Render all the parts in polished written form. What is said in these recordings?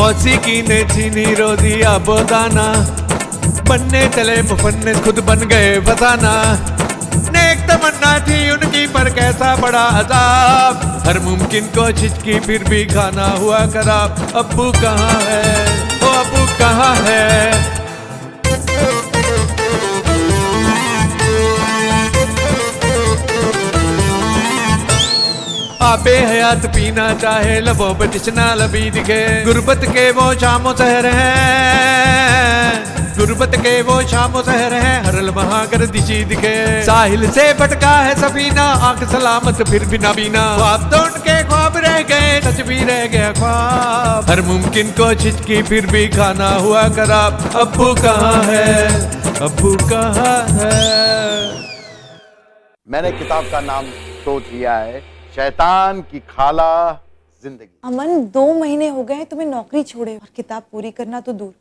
मौसी की ने छीनी रोजिया बोदाना, बनने चले मुफन्ने खुद बन गए फसाना। नेक तमन्ना थी उनकी पर कैसा बड़ा अजाब, हर मुमकिन कोशिश की फिर भी खाना हुआ खराब। अब्बू कहाँ है, ओ अब्बू कहाँ है। आबे हयात पीना चाहे लबों पे तिश्ना लबी दिखे, गुर्बत के वो शामो शहर हैं, गुर्बत के वो शामो शहर हैं, हरल महागर्दिशी दिखे। साहिल से भटका है सफीना, आंख सलामत फिर भी ना बीना, ख्वाब तो उनके ख्वाब रह गए, सच भी रह गया ख्वाब। हर मुमकिन कोशिश की फिर भी खाना हुआ खराब। अब्बू कहाँ है, अब्बू कहाँ है। मैंने किताब का नाम सोच लिया है, शैतान की खाला जिंदगी। अमन 2 महीने हो गए तुम्हें नौकरी छोड़े और किताब पूरी करना तो दूर,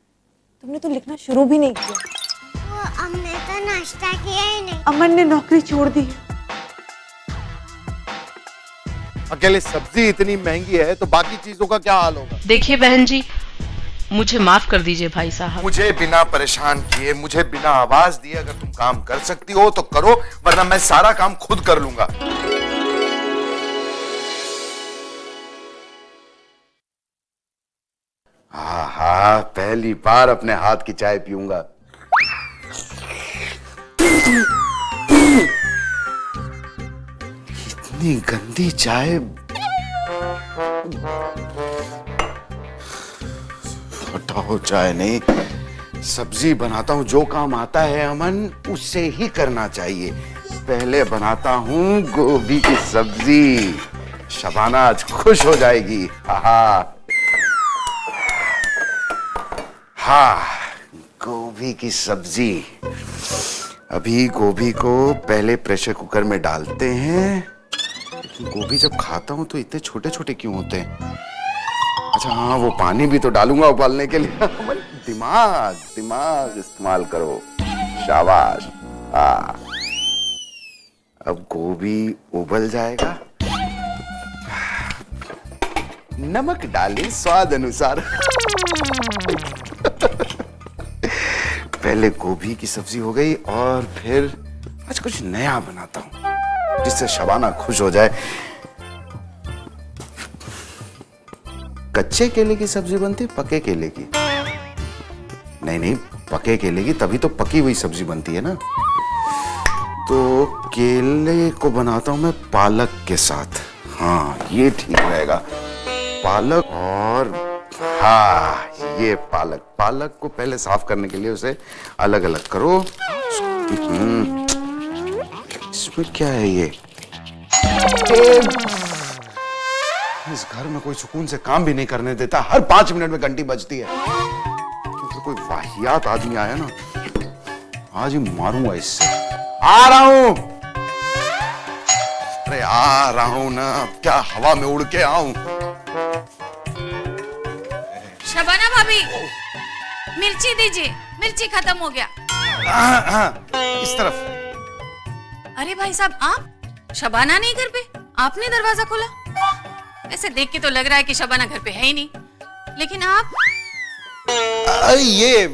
तुमने तो लिखना शुरू भी नहीं किया। हमने तो नाश्ता किया ही नहीं। अमन ने नौकरी छोड़ दी। अकेले सब्जी इतनी महंगी है तो बाकी चीजों का क्या हाल होगा। देखिए बहन जी, मुझे माफ कर दीजिए भाई साहब। मुझे बिना परेशान किए, मुझे बिना आवाज दिए अगर तुम काम कर सकती हो तो करो, वरना मैं सारा काम खुद कर लूंगा। हाँ, पहली बार अपने हाथ की चाय पीऊंगा। इतनी गंदी चाय। हटाओ, चाय नहीं, सब्जी बनाता हूँ। जो काम आता है अमन, उससे ही करना चाहिए। पहले बनाता हूँ गोभी की सब्जी, शबाना आज खुश हो जाएगी। हाँ, गोभी की सब्जी। अभी गोभी को पहले प्रेशर कुकर में डालते हैं। लेकिन गोभी जब खाता हूं तो इतने छोटे छोटे क्यों होते हैं। अच्छा हाँ, वो पानी भी तो डालूंगा उबालने के लिए। दिमाग दिमाग इस्तेमाल करो, शाबाश। हाँ, अब गोभी उबल जाएगा, नमक डालें स्वाद अनुसार। पहले गोभी की सब्जी हो गई और फिर आज कुछ नया बनाता हूं जिससे शबाना खुश हो जाए। कच्चे केले की सब्जी बनती, पके केले की? नहीं नहीं, पके केले की, तभी तो पकी हुई सब्जी बनती है ना। तो केले को बनाता हूं मैं पालक के साथ। हाँ, ये ठीक रहेगा। पालक और हाँ, ये पालक को पहले साफ करने के लिए उसे अलग अलग करो। इसमें क्या है ये? इस घर में कोई सुकून से काम भी नहीं करने देता, हर 5 मिनट में घंटी बजती है। तो कोई वाहियात आदमी आया ना, आज ही मारूंगा इससे। आ रहा हूं, अरे आ रहा हूं ना, क्या हवा में उड़ के आऊं। शबाना भाभी, मिर्ची दीजिए, मिर्ची खत्म हो गया। इस तरफ। अरे भाई साहब, आप? शबाना नहीं घर पे? आपने दरवाजा खोला? ऐसे देख के तो लग रहा है कि शबाना घर पे है ही नहीं, लेकिन आप? ये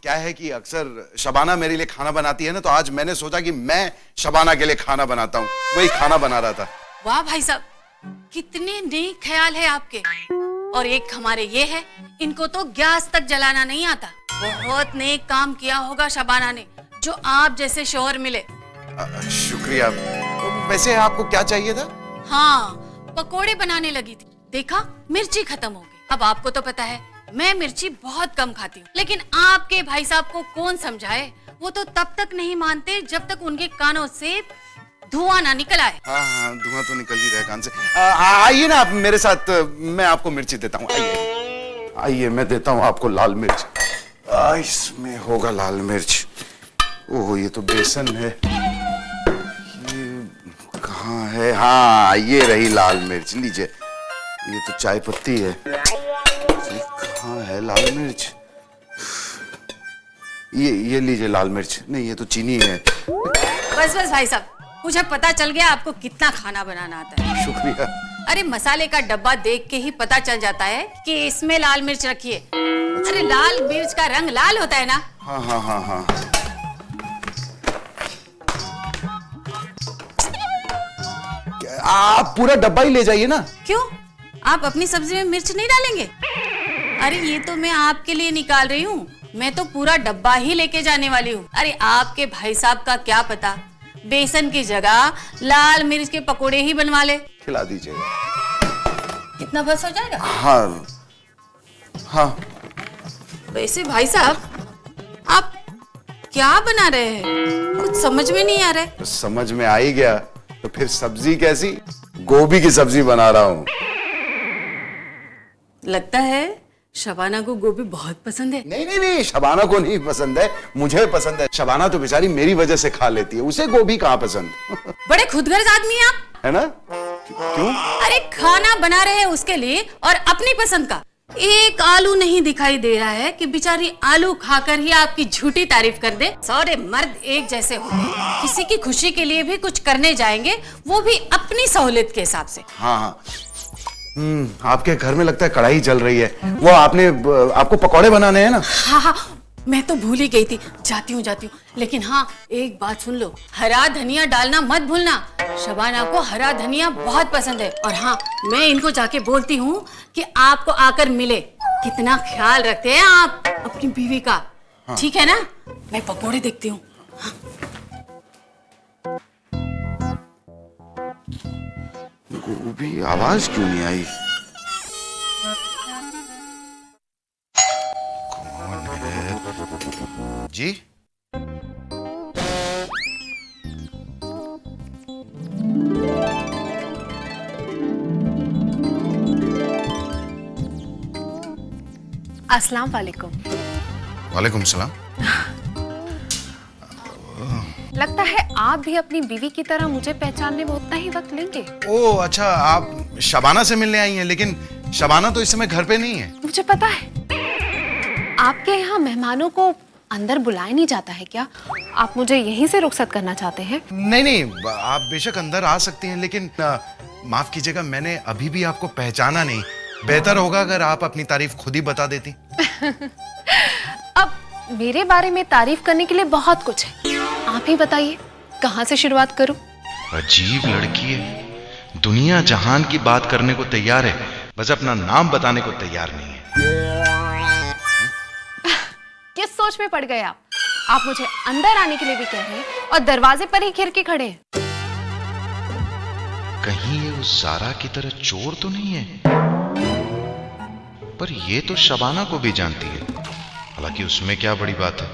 क्या है कि अक्सर शबाना मेरे लिए खाना बनाती है ना, तो आज मैंने सोचा कि मैं शबाना के लिए खाना बनाता हूँ। वही खाना बना रहा था। वाह भाई साहब, कितने नेक ख्याल है आपके। और एक हमारे ये है, इनको तो गैस तक जलाना नहीं आता। बहुत नेक काम किया होगा शबाना ने, जो आप जैसे शौहर मिले। शुक्रिया। वैसे आपको क्या चाहिए था? हाँ, पकोड़े बनाने लगी थी, देखा मिर्ची खत्म हो गई। अब आपको तो पता है मैं मिर्ची बहुत कम खाती हूँ, लेकिन आपके भाई साहब को कौन समझाए। वो तो तब तक नहीं मानते जब तक उनके कानों से धुआं ना निकल आए। हाँ, धुआं तो निकल ही रहा है कान से। आइए ना आप मेरे साथ, मैं आपको मिर्ची देता हूँ। आइए, मैं देता हूँ आपको लाल मिर्च। इसमें होगा लाल मिर्च। ओह, ये तो बेसन है। ये कहाँ है? हाँ, ये रही लाल मिर्च, लीजिए। ये तो चाय पत्ती है। कहाँ है लाल मिर्च? ये लीजिए लाल मिर्च। नहीं, ये तो चीनी है। बस भाई साहब, मुझे पता चल गया आपको कितना खाना बनाना आता है। शुक्रिया। अरे मसाले का डब्बा देख के ही पता चल जाता है कि इसमें लाल मिर्च रखी है। अरे लाल मिर्च का रंग लाल होता है ना। हाँ हाँ हाँ हाँ। आप पूरा डब्बा ही ले जाइए ना। क्यों, आप अपनी सब्जी में मिर्च नहीं डालेंगे? अरे ये तो मैं आपके लिए निकाल रही हूँ, मैं तो पूरा डब्बा ही लेके जाने वाली हूँ। अरे आपके भाई साहब का क्या पता, बेसन की जगह लाल मिर्च के पकोड़े ही बनवा ले। खिला दीजिएगा। कितना बस हो जाएगा? हाँ हाँ। वैसे भाई साहब आप क्या बना रहे हैं? कुछ समझ में नहीं आ रहा है। तो समझ में आ ही गया, तो फिर सब्जी कैसी? गोभी की सब्जी बना रहा हूँ। लगता है शबाना को गोभी बहुत पसंद है। नहीं नहीं नहीं, शबाना को नहीं पसंद है, मुझे पसंद है। शबाना तो बेचारी मेरी वजह से खा लेती है, उसे गोभी कहाँ पसंद। बड़े खुदगर्ज आदमी हैं आप। है ना? क्यों? अरे खाना बना रहे हैं उसके लिए और अपनी पसंद का। एक आलू नहीं दिखाई दे रहा है कि बेचारी आलू खाकर ही आपकी झूठी तारीफ कर दे। सारे मर्द एक जैसे होते हैं, किसी की खुशी के लिए भी कुछ करने जाएंगे, वो भी अपनी सहूलियत के हिसाब से। हाँ हाँ। आपके घर में लगता है कढ़ाई जल रही है। वो आपको पकौड़े बनाने हैं ना? हाँ हाँ, मैं तो भूल ही गई थी। जाती हूँ। लेकिन हाँ, एक बात सुन लो, हरा धनिया डालना मत भूलना। शबाना को हरा धनिया बहुत पसंद है। और हाँ, मैं इनको जाके बोलती हूँ कि आपको आकर मिले। कितना ख्याल रखते हैं आप अपनी बीवी का। हाँ। ठीक है ना? मैं पकोड़े देखती हूँ। हाँ। गोभी, आवाज क्यों नहीं आई? कौन है जी? अस्सलाम वालेकुम। वालेकुम सलाम। लगता है आप भी अपनी बीवी की तरह मुझे पहचानने में उतना ही वक्त लेंगे। ओ अच्छा, आप शबाना से मिलने आई हैं, लेकिन शबाना तो इस समय घर पे नहीं है। मुझे पता है। आपके यहाँ मेहमानों को अंदर बुलाया नहीं जाता है क्या? आप मुझे यहीं से रुखसत करना चाहते हैं? नहीं नहीं, आप बेशक अंदर आ सकती हैं, लेकिन माफ कीजिएगा, मैंने अभी भी आपको पहचाना नहीं। बेहतर होगा अगर आप अपनी तारीफ खुद ही बता देती। अब मेरे बारे में तारीफ करने के लिए बहुत कुछ है, आप ही बताइए कहाँ से शुरुआत करूं? अजीब लड़की है, दुनिया जहान की बात करने को तैयार है, बस अपना नाम बताने को तैयार नहीं है। किस सोच में पड़ गए आप? आप मुझे अंदर आने के लिए भी कह रहे हैं और दरवाजे पर ही घिर के खड़े हैं। कहीं ये उस सारा की तरह चोर तो नहीं है? पर ये तो शबाना को भी जानती है, हालांकि उसमें क्या बड़ी बात है।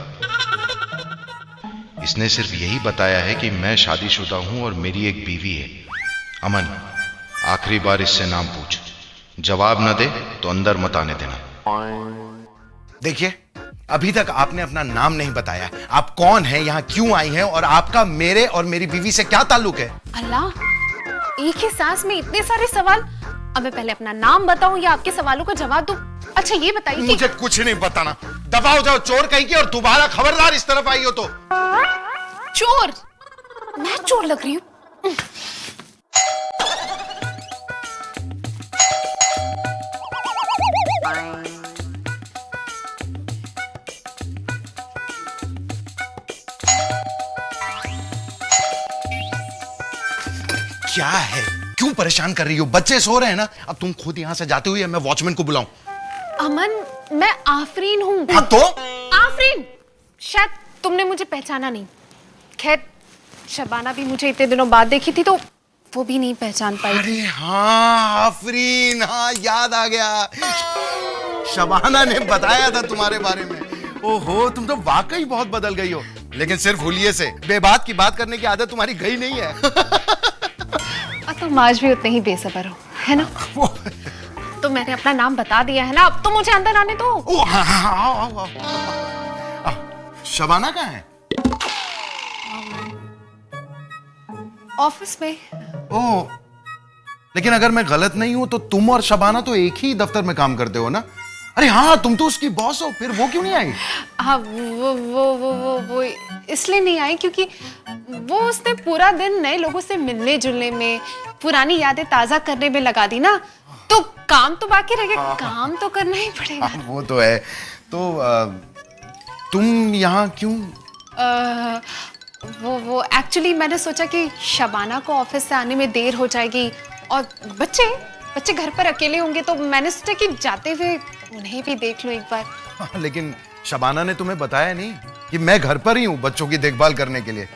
इसने सिर्फ यही बताया है कि मैं शादीशुदा हूं और मेरी एक बीवी है। अमन, आखिरी बार इससे नाम पूछ, जवाब न दे तो अंदर मत आने देना। देखिए, अभी तक आपने अपना नाम नहीं बताया। आप कौन हैं, यहाँ क्यों आई हैं, और आपका मेरे और मेरी बीवी से क्या ताल्लुक है? अल्लाह, एक ही सांस में इतने सारे सवाल। अब मैं पहले अपना नाम बताऊं या आपके सवालों का जवाब दूं? अच्छा ये बताइए मुझे कुछ नहीं बताना। दफा हो जाओ चोर कहीं की, और दोबारा खबरदार इस तरफ आई हो तो। चोर? मैं चोर लग रही हूँ? क्या है, क्यों परेशान कर रही हो? बच्चे सो रहे हैं ना। अब तुम खुद यहाँ से जाते हुए मैं वॉचमैन को बुलाऊं? अमन, मैं आफरीन हूँ। हाँ तो? आफरीन, शायद तुमने मुझे पहचाना नहीं। खैर, शबाना भी मुझे इतने दिनों बाद देखी थी तो वो भी नहीं पहचान पाई। अरे हाँ आफरीन, हाँ याद आ गया। शबाना ने बताया था तुम्हारे बारे में। ओहो, तुम तो वाकई बहुत बदल गई हो, लेकिन सिर्फ हुलिये से। बेबात की बात करने की आदत तुम्हारी गई नहीं है। तुम आज भी उतने ही बेसब्र हो, है ना? तो मैंने अपना नाम बता दिया है ना, अब तो मुझे अंदर आने दो। ओ हाँ हाँ, आओ। शबाना कहाँ है? ऑफिस में। ओ, लेकिन अगर मैं गलत नहीं हूं तो तुम और शबाना तो एक ही दफ्तर में काम करते हो ना? अरे हाँ, तुम तो उसकी बॉस हो, फिर वो क्यों नहीं आई? हाँ, वो इसलिए नहीं आई क्योंकि वो उसने पूरा दिन नए लोगों से मिलने जुलने में, पुरानी यादें ताजा करने में लगा दी ना, तो काम तो बाकी रह गया, काम तो करना ही पड़ेगा। हाँ, वो तो है। तो तुम यहाँ क्यों? वो एक्चुअली मैंने सोचा कि शबाना को ऑफिस से आने में देर हो जाएगी और बच्चे घर पर अकेले होंगे, तो मैंने सोचा कि जाते हुए उन्हें भी देख लूं एक बार। हाँ, लेकिन शबाना ने तुम्हें बताया नहीं कि मैं घर पर ही हूँ बच्चों की देखभाल करने के लिए।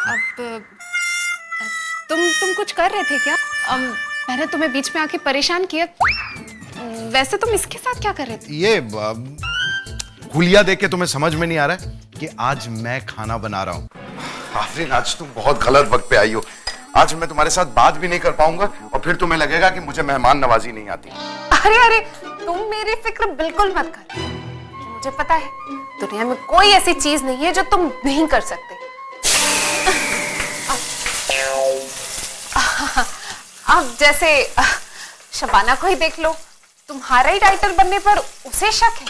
अब तुम कुछ कर रहे थे क्या? मैंने तुम्हें बीच में आके परेशान किया। वैसे तुम इसके साथ क्या कर रहे थे? ये हुलिया देख के तुम्हें समझ में नहीं आ रहा है कि आज मैं खाना बना रहा हूँ? आफरीन, आज तुम बहुत गलत वक्त पे आई हो। आज मैं तुम्हारे साथ बात भी नहीं कर पाऊंगा और फिर तुम्हें लगेगा कि मुझे मेहमान नवाजी नहीं आती। अरे तुम मेरी फिक्र बिल्कुल मत कर। मुझे पता है दुनिया में कोई ऐसी चीज नहीं है जो तुम नहीं कर सकते। अब जैसे शबाना को ही देख लो, तुम्हारा ही राइटर बनने पर उसे शक है,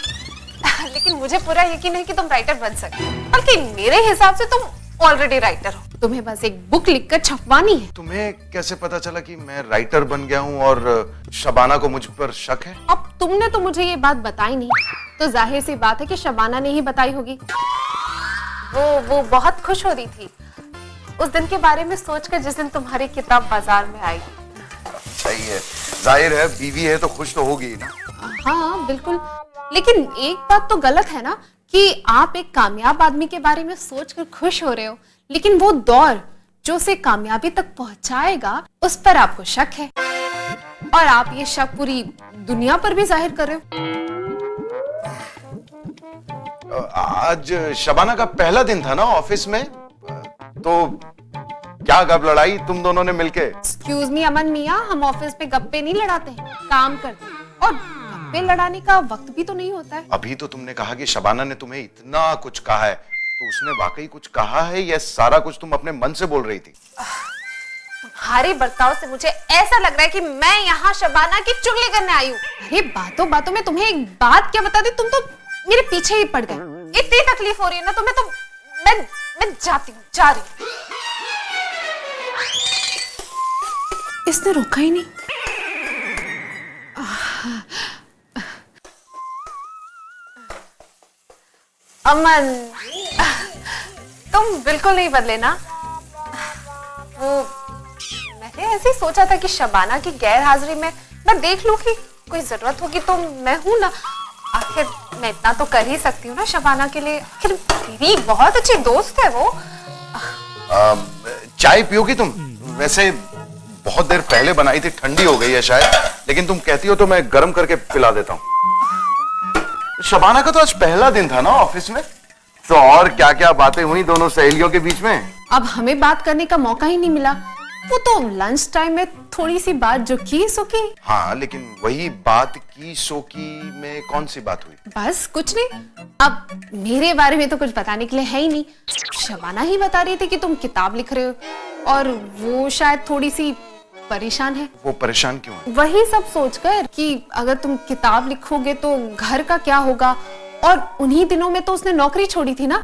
लेकिन मुझे पूरा यकीन है कि तुम राइटर बन सकते हो। बल्कि मेरे हिसाब से तुम ऑलरेडी राइटर हो, तुम्हें बस एक बुक लिखकर छपवानी है। तुम्हें कैसे पता चला कि मैं राइटर बन गया हूँ और शबाना को मुझ पर शक है? अब तुमने तो मुझे ये बात बताई नहीं, तो जाहिर सी बात है कि शबाना ने ही बताई होगी। वो बहुत खुश हो रही थी उस दिन के बारे में सोचकर जिस दिन तुम्हारी किताब बाजार में आई। सही है, जाहिर है बीवी है तो खुश तो होगी ना। हाँ बिल्कुल, लेकिन एक बात तो गलत है ना कि आप एक कामयाब आदमी के बारे में सोचकर खुश हो रहे हो, लेकिन वो दौर जो उसे कामयाबी तक पहुंचाएगा उस पर आपको शक है, और आप ये शक पूरी दुनिया पर भी जाहिर कर रहे हो। आज शबाना का पहला दिन था ना ऑफिस में, तो क्या गप लड़ाई तुम दोनों ने मिलके? एक्सक्यूज मी अमन मियां, हम ऑफिस पे गप्पे नहीं लड़ाते हैं, काम करते हैं, और गप्पे लड़ाने का वक्त भी तो नहीं होता है। अभी तो तुमने कहा कि शबाना ने तुम्हें इतना कुछ कहा है, तो उसने वाकई कुछ कहा है या सारा कुछ तुम अपने मन से बोल रही थी? तुम्हारे बर्ताव से मुझे ऐसा लग रहा है कि मैं यहाँ शबाना की चुगली करने आई हूँ। अरे बातों बातों में तुम्हें एक बात क्या बता दी, तुम तो मेरे पीछे ही पड़ गए। इतनी तकलीफ हो रही है ना तुम्हें, तो मैं जाती हूँ, जा रही हूँ। इसने रोका ही नहीं। अमन, तुम बिल्कुल नहीं बदले ना। वो मैंने ऐसे ही सोचा था कि शबाना की गैर हाजिरी में मैं देख लूं कि कोई जरूरत होगी तो मैं हूं ना। आखिर मैं इतना तो कर ही सकती हूँ ना शबाना के लिए, आखिर मेरी बहुत अच्छी दोस्त है वो। चाय पियोगी तुम? वैसे बहुत देर पहले बनाई थी, ठंडी हो गई है शायद, लेकिन तुम कहती हो तो मैं गर्म करके पिला देता हूँ। शबाना का तो आज पहला दिन था ना ऑफिस में, तो और क्या क्या बातें हुई दोनों सहेलियों के बीच में? अब हमें बात करने का मौका ही नहीं मिला। वो तो लंच टाइम में थोड़ी सी बात जो की सो की। हाँ, लेकिन वही बात की सो की में कौन सी बात हुई? बस कुछ नहीं। अब मेरे बारे में तो कुछ बताने के लिए है ही नहीं। शबाना ही बता रही थी कि तुम किताब लिख रहे हो, और वो शायद थोड़ी सी परेशान है। वो परेशान क्यों है? वही सब सोचकर कि अगर तुम किताब लिखोगे तो घर का क्या होगा, और उन्हीं दिनों में तो उसने नौकरी छोड़ी थी ना।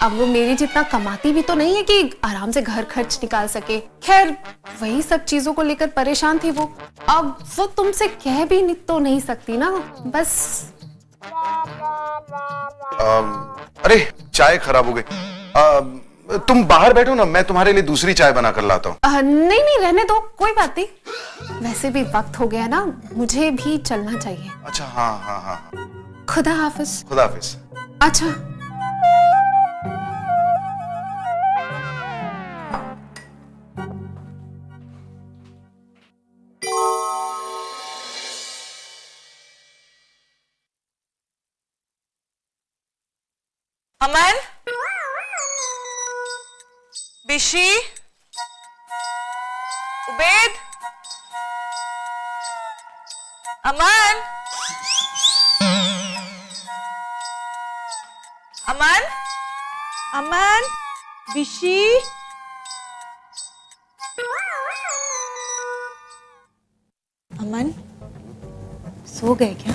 अब वो मेरी जितना कमाती भी तो नहीं है कि आराम से घर खर्च निकाल सके। खैर वही सब चीजों को लेकर परेशान थी वो। अब वो तुमसे कह भी तो नहीं सकती ना, बस। अरे चाय खराब हो गई। तुम बाहर बैठो ना, मैं तुम्हारे लिए दूसरी चाय बना कर लाता हूँ। नहीं रहने दो, कोई बात नहीं। वैसे भी वक्त हो गया ना, मुझे भी चलना चाहिए। अच्छा, हाँ। खुदा हाफिज। खुदा हाफिज। अच्छा। अमन, बिशी, उबेद, अमन, अमन, बिशी, अमन, सो गए क्या?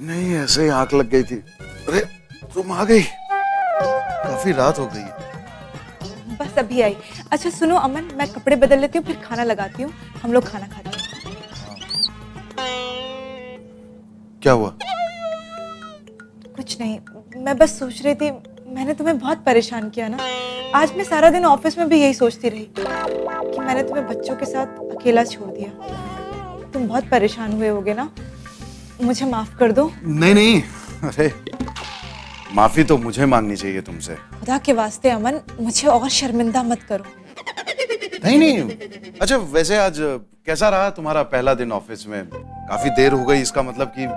नहीं, ऐसे ही आंख लग गई थी। अरे तुम आ गई, काफी रात हो गई है। बस अभी आई। अच्छा सुनो अमन, मैं कपड़े बदल लेती हूँ, फिर खाना लगाती हूँ, हम लोग खाना खाते हैं। क्या हुआ? कुछ नहीं, मैं बस सोच रही थी मैंने तुम्हें बहुत परेशान किया ना। आज मैं सारा दिन ऑफिस में भी यही सोचती रही कि मैंने तुम्हें बच्चों के साथ अकेला छोड़ दिया। तुम बहुत परेशान हुए होगे ना, मुझे माफ कर दो। नहीं नहीं, अरे माफी तो मुझे मांगनी चाहिए तुमसे। खुदा के वास्ते अमन, मुझे और शर्मिंदा मत करो। नहीं नहीं, अच्छा वैसे आज कैसा रहा तुम्हारा पहला दिन ऑफिस में? काफी देर हो गई, इसका मतलब कि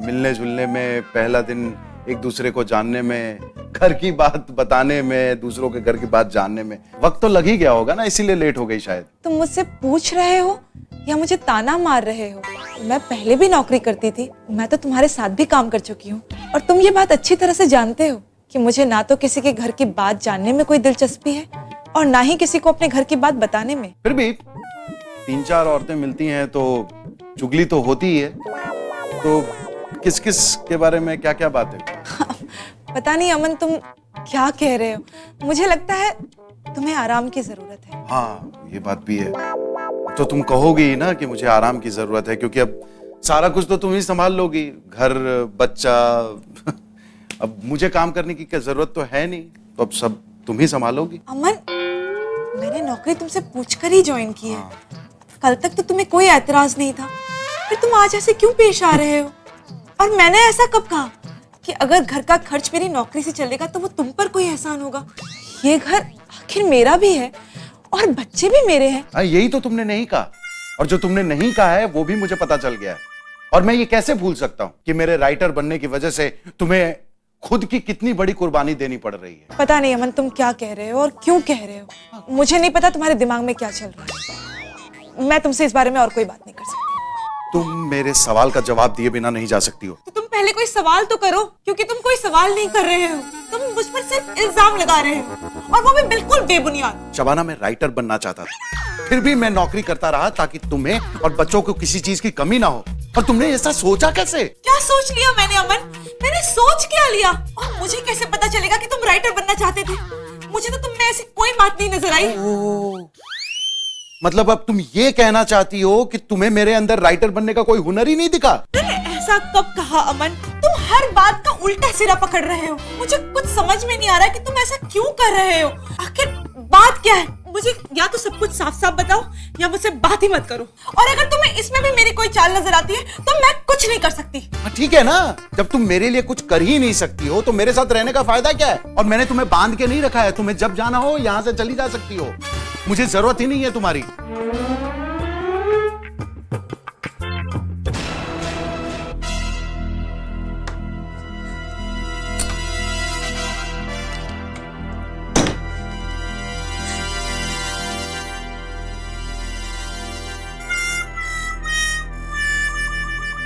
मिलने जुलने में, पहला दिन एक दूसरे को जानने में, घर की बात बताने में, दूसरों के घर की बात जानने में वक्त तो लग ही गया होगा ना, इसीलिए लेट हो गई शायद। तुम मुझसे पूछ रहे हो या मुझे ताना मार रहे हो? मैं पहले भी नौकरी करती थी, मैं तो तुम्हारे साथ भी काम कर चुकी हूँ, और तुम ये बात अच्छी तरह से जानते हो कि मुझे ना तो किसी के घर की बात जानने में कोई दिलचस्पी है और ना ही किसी को अपने घर की बात बताने में। फिर भी 3-4 औरतें मिलती हैं तो चुगली तो होती ही है। तो किस किस के बारे में क्या क्या बात है? पता नहीं अमन, तुम क्या कह रहे हो? मुझे लगता है तुम्हें आराम की जरूरत है। हाँ ये बात भी है। तो तुम कहोगी ही ना कि मुझे आराम की जरूरत है, क्योंकि अब सारा कुछ तो तुम ही संभाल लोगी, घर बच्चा। अब मुझे काम करने की क्या जरूरत तो है नहीं, तो अब सब तुम ही संभालोगी। अमन, मैंने नौकरी तुमसे पूछकर ही ज्वाइन की है। कल तक तो तुम्हें कोई ऐतराज नहीं था, फिर तुम आज ऐसे क्यों पेश आ रहे हो? और मैंने ऐसा कब कहा कि अगर घर का खर्च मेरी नौकरी से चलेगा तो वो तुम पर कोई एहसान होगा? ये घर आखिर मेरा भी है और बच्चे भी मेरे हैं। हाँ यही तो तुमने नहीं कहा, और जो तुमने नहीं कहा है वो भी मुझे पता चल गया है। और मैं ये कैसे भूल सकता हूँ कि मेरे राइटर बनने की वजह से तुम्हें खुद की कितनी बड़ी कुर्बानी देनी पड़ रही है। पता नहीं अमन, तुम क्या कह रहे हो और क्यों कह रहे हो? मुझे नहीं पता तुम्हारे दिमाग में क्या चल रहा है। मैं तुमसे इस बारे में और कोई बात नहीं कर सकती। तुम मेरे सवाल का जवाब दिए बिना नहीं जा सकती हो। तो तुम पहले कोई सवाल तो करो, क्योंकि तुम कोई सवाल नहीं कर रहे हो। तुम मुझ पर सिर्फ इल्जाम लगा रहे हो, और वो भी बिल्कुल बेबुनियाद। शबाना, मैं राइटर बनना चाहता था, फिर भी मैं नौकरी करता रहा ताकि तुम्हें और बच्चों को किसी चीज की कमी ना हो। और तुमने ऐसा सोचा कैसे? क्या सोच लिया मैंने अमन? मैंने सोच क्या लिया? और मुझे कैसे पता चलेगा कि तुम राइटर बनना चाहते थे? मुझे तो तुम में ऐसी कोई बात नहीं नजर आई। मतलब अब तुम ये कहना चाहती हो कि तुम्हें मेरे अंदर राइटर बनने का कोई हुनर ही नहीं दिखा? मैंने ऐसा कब कहा अमन? तुम हर बात का उल्टा सिरा पकड़ रहे हो। मुझे कुछ समझ में नहीं आ रहा है कि तुम ऐसा क्यों कर रहे हो। आखिर बात क्या है? मुझे या तो सब कुछ साफ साफ बताओ या मुझसे बात ही मत करो। और अगर तुम्हें इसमें भी मेरी कोई चाल नजर आती है तो मैं कुछ नहीं कर सकती। ठीक है ना, जब तुम मेरे लिए कुछ कर ही नहीं सकती हो तो मेरे साथ रहने का फायदा क्या है? और मैंने तुम्हें बांध के नहीं रखा है, तुम्हें जब जाना हो यहाँ से चली जा सकती हो। मुझे जरूरत ही नहीं है तुम्हारी।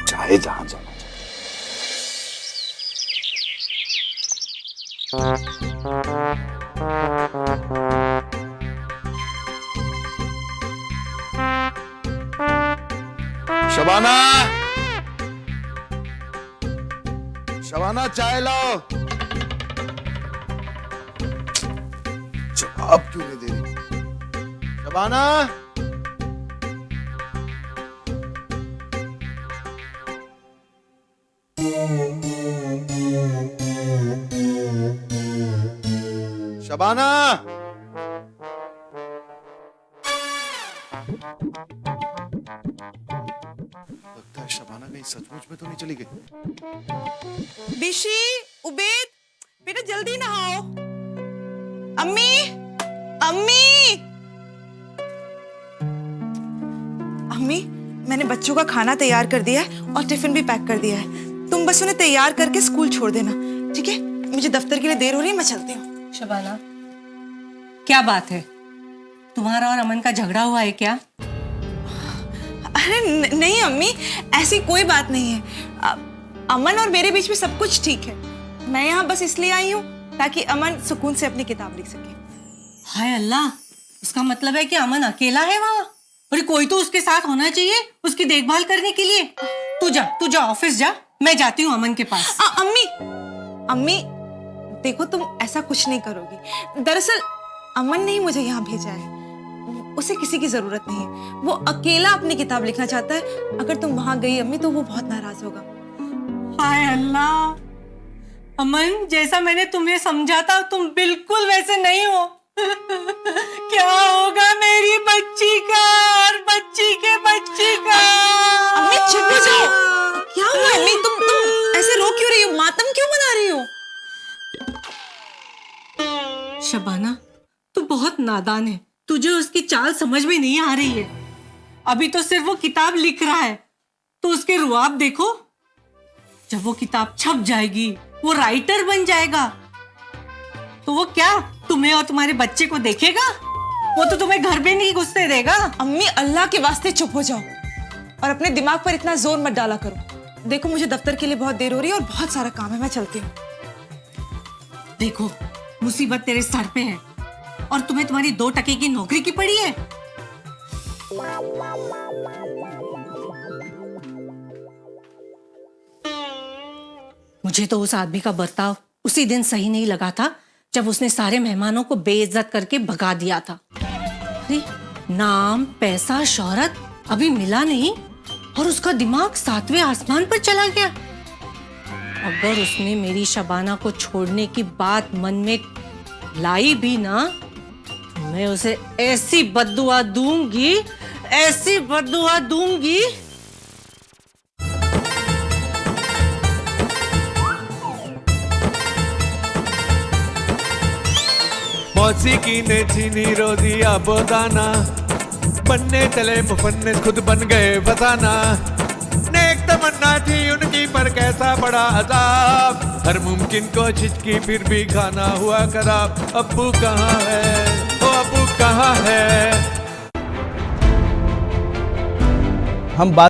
चाहे जहां जाना। शबाना, शबाना चाय लाओ। जवाब क्यों नहीं दे रही? शबाना, शबाना, लगता है शबाना कहीं सचमुच में तो नहीं चली गई। बिशी, उबेद, बेटा जल्दी नहाओ। अम्मी, अम्मी, अम्मी, मैंने बच्चों का खाना तैयार कर दिया है और टिफिन भी पैक कर दिया है। तुम बस उन्हें तैयार करके स्कूल छोड़ देना, ठीक है? मुझे दफ्तर के लिए देर हो रही है, मैं चलती हूँ। शबाना, क्या बात है? तुम्हारा और अमन का झगड़ा हुआ है क्या? अरे नहीं अम्मी, ऐसी कोई बात नहीं है। अमन और मेरे बीच में सब कुछ ठीक है। मैं यहाँ बस इसलिए आई हूँ ताकि अमन सुकून से अपनी किताब लिख सके। हाय अल्लाह, इसका मतलब है कि अमन अकेला है वहाँ? और कोई तो उसके साथ होना चाहिए उसकी देखभाल करने के लिए। तू जा ऑफिस जा, मैं जाती हूँ अमन के पास। अम्मी, अम्मी देखो, तुम ऐसा कुछ नहीं करोगी। दरअसल अमन ने ही मुझे यहाँ भेजा है। उसे किसी की जरूरत नहीं है। वो अकेला अपनी किताब लिखना चाहता है। अगर तुम वहां गई अम्मी तो वो बहुत नाराज होगा। हाय अल्लाह, अमन जैसा मैंने तुम्हें समझा था तुम बिल्कुल वैसे नहीं हो। क्या होगा मेरी बच्ची का और बच्ची के बच्ची का? अम्मी चुप हो जाओ। क्या हुआ अम्मी? तुम ऐसे रो क्यों रही हो? मातम क्यों मना रही हो? शबाना, तू बहुत नादान है। तुझे उसकी चाल समझ में नहीं आ रही है। अभी तो सिर्फ वो किताब लिख रहा है, तो उसके रुआब देखो। जब वो किताब छप जाएगी, वो राइटर बन जाएगा, तो वो क्या तुम्हें और तुम्हारे बच्चे को देखेगा? वो तो तुम्हें घर पे नहीं घुसने देगा। अम्मी अल्लाह के वास्ते चुप हो जाओ और अपने दिमाग पर इतना जोर मत डाला करो। देखो मुझे दफ्तर के लिए बहुत देर हो रही है और बहुत सारा काम है, मैं चलती हूँ। देखो, मुसीबत तेरे सर पे है और तुम्हें तुम्हारी 2 टके की नौकरी की पड़ी है। मुझे तो उस आदमी का बर्ताव उसी दिन सही नहीं लगा था जब उसने सारे मेहमानों को बेइज्जत करके भगा दिया था। अरे नाम, पैसा, शोहरत अभी मिला नहीं और उसका दिमाग 7वें आसमान पर चला गया। अगर उसने मेरी शबाना को छोड़ने की बात मन में लाई भी ना, तो मैं उसे ऐसी बद्दुआ दूंगी, ऐसी बद्दुआ दूंगी। मौसीकी ने छीनी रोजी आबोदाना, बनने चले मुफन्निस खुद बन गए फसाना। नेक तमन्ना थी उनकी पर कैसा बड़ा अजाब, हर मुमकिन कोशिश की फिर भी खाना हुआ खराब। अब्बू कहाँ है, ओ अब्बू कहाँ है? हम बात